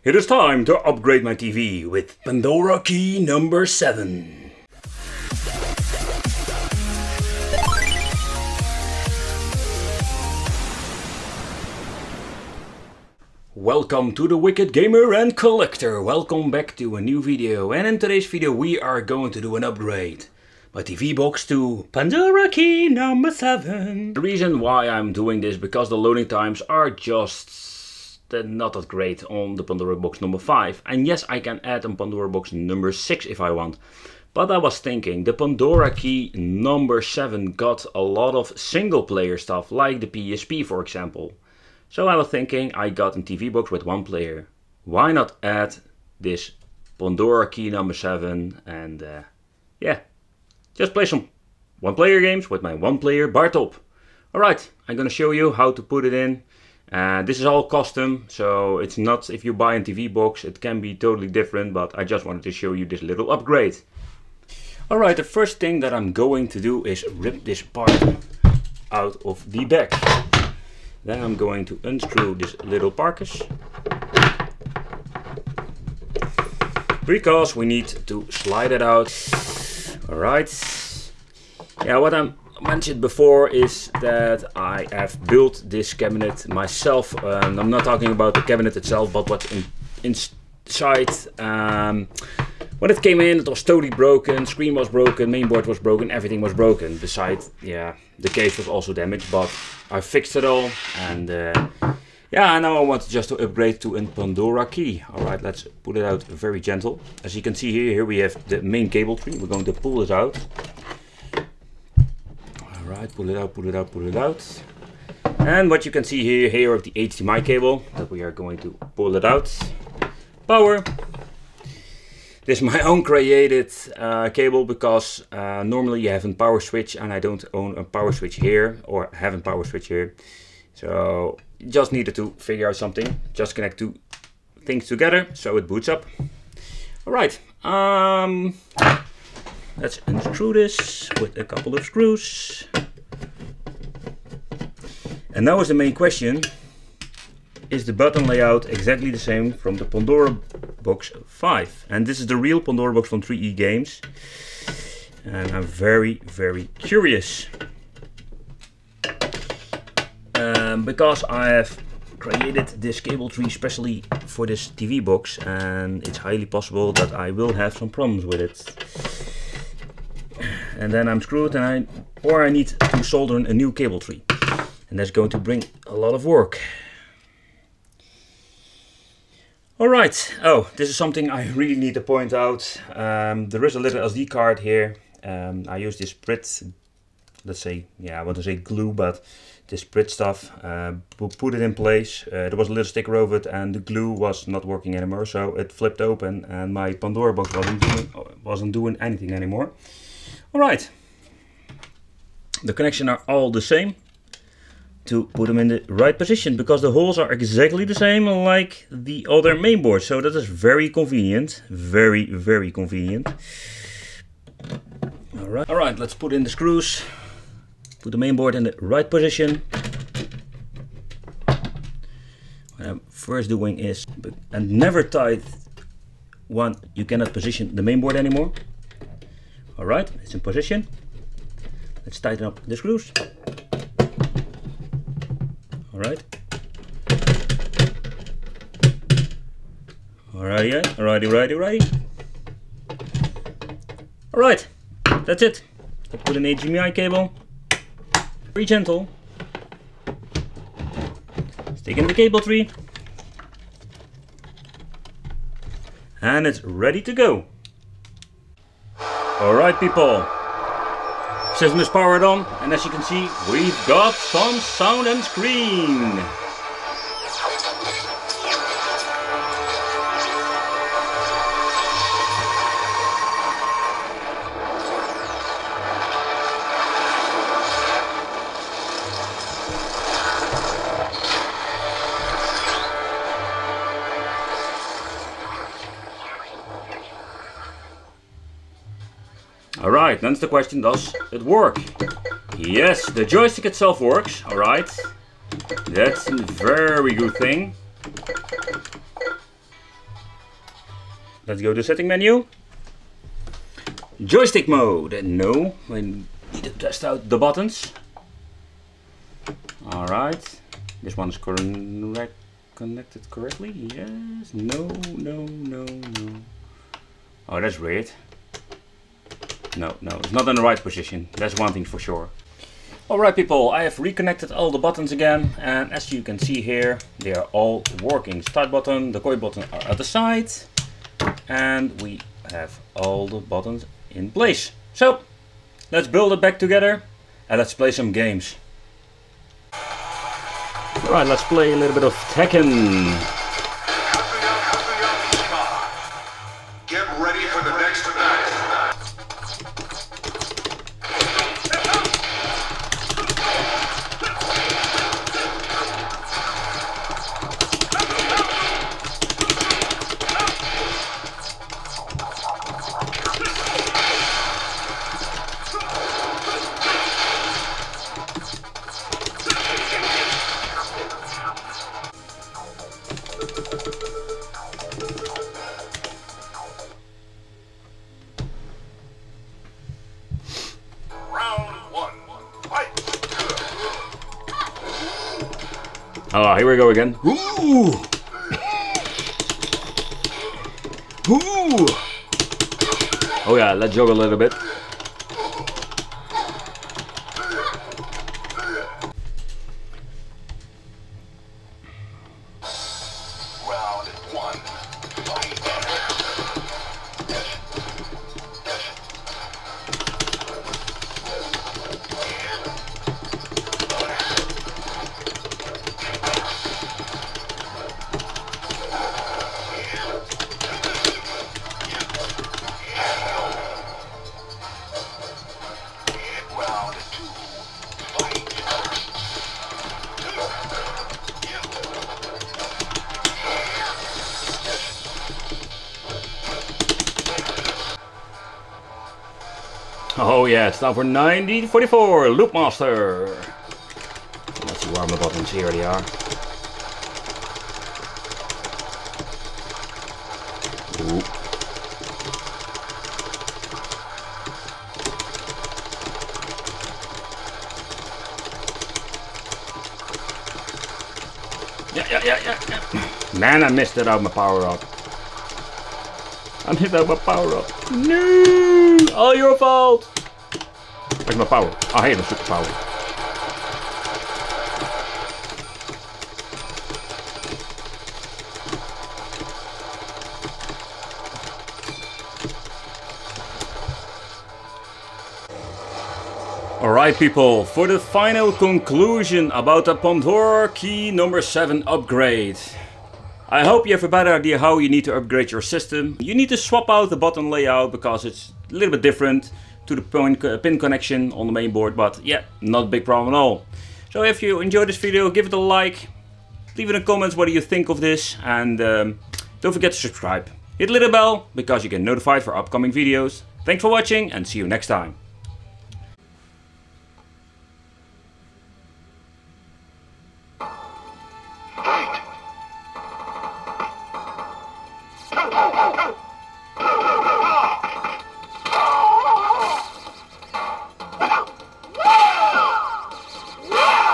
It is time to upgrade my TV with Pandora key number 7. Welcome to the Wicked Gamer and Collector. Welcome back to a new video, and in today's video we are going to do an upgrade. My TV box to Pandora key number 7. The reason why I'm doing this because the loading times are just not that great on the Pandora box number 5. And yes, I can add a Pandora box number 6 if I want. But I was thinking the Pandora key number 7 got a lot of single player stuff like the PSP for example. So I was thinking I got a TV box with 1 player. Why not add this Pandora key number 7 and yeah, just play some 1 player games with my 1 player Bartop. Alright, I'm gonna show you how to put it in. This is all custom, so it's not if you buy a TV box, it can be totally different, but I just wanted to show you this little upgrade. Alright, the first thing that I'm going to do is rip this part out of the back. Then I'm going to unscrew this little parcus, because we need to slide it out. Alright. Yeah, what I mentioned before is that I have built this cabinet myself. I'm not talking about the cabinet itself, but what's inside. When it came in, it was totally broken. Screen was broken, mainboard was broken, everything was broken. Besides, yeah, the case was also damaged, but I fixed it all. And yeah, now I want just to upgrade to a Pandora key. Alright, let's put it out very gentle. As you can see here we have the main cable tree. We're going to pull this out. Alright, pull it out, pull it out, pull it out. And what you can see here of the Hdmi cable, that we are going to pull it out. Power. This is my own created cable because normally you have a power switch and I don't own a power switch here, or have a power switch here. So just needed to figure out something. Just connect 2 things together so it boots up. Alright, let's unscrew this with a couple of screws. And now is the main question. Is the button layout exactly the same from the Pandora box 5? And this is the real Pandora box from 3E Games. And I'm very, very curious. Because I have created this cable tree especially for this TV box, and it's highly possible that I will have some problems with it. And then I'm screwed, and I need to solder a new cable tree, and that's going to bring a lot of work. Alright, oh, this is something I really need to point out. There is a little SD card here. I use this Brit, let's say, yeah, I want to say glue, but this Brit stuff, put it in place. There was a little sticker over it and the glue was not working anymore, so it flipped open and my Pandora box wasn't doing anything anymore. Alright, the connections are all the same to put them in the right position, because the holes are exactly the same like the other mainboard, so that is very convenient, very, very convenient. Alright, let's put in the screws. Put the mainboard in the right position. What I'm first doing is, and never tight one, you cannot position the mainboard anymore. Alright, it's in position. Let's tighten up the screws. Alright. Alrighty. Alright, that's it. I put an HDMI cable. Very gentle. Stick in the cable tree. And it's ready to go. Alright people. System is powered on, and as you can see, we've got some sound and screen. Alright, then the question, does it work? Yes, the joystick itself works, alright. That's a very good thing. let's go to setting menu. Joystick mode. No, we need to test out the buttons. Alright. This one's connected correctly. Yes. No. Oh, that's weird. No, it's not in the right position. That's one thing for sure. Alright people, I have reconnected all the buttons again, and as you can see here, they are all working. Start button, the koi button are at the side, and we have all the buttons in place. So, let's build it back together, and let's play some games. Alright, let's play a little bit of Tekken. Get ready for the next match. Oh, here we go again. Ooh! Ooh! Oh yeah, let's jog a little bit. Round one. Oh yeah, it's time for 1944 Loop Master. Let's see where my buttons. Here they are. Ooh. Yeah. Man, I missed it out my power up. I missed out my power up. No! All your fault! Where's my power? Oh, hey, the super power. Alright people, for the final conclusion about the Pandora key number 7 upgrade. I hope you have a better idea how you need to upgrade your system. You need to swap out the button layout because it's a little bit different to the pin connection on the main board, but yeah, not a big problem at all. So if you enjoyed this video, give it a like, leave in the comments what do you think of this, and don't forget to subscribe. Hit the little bell because you get notified for upcoming videos. Thanks for watching and see you next time.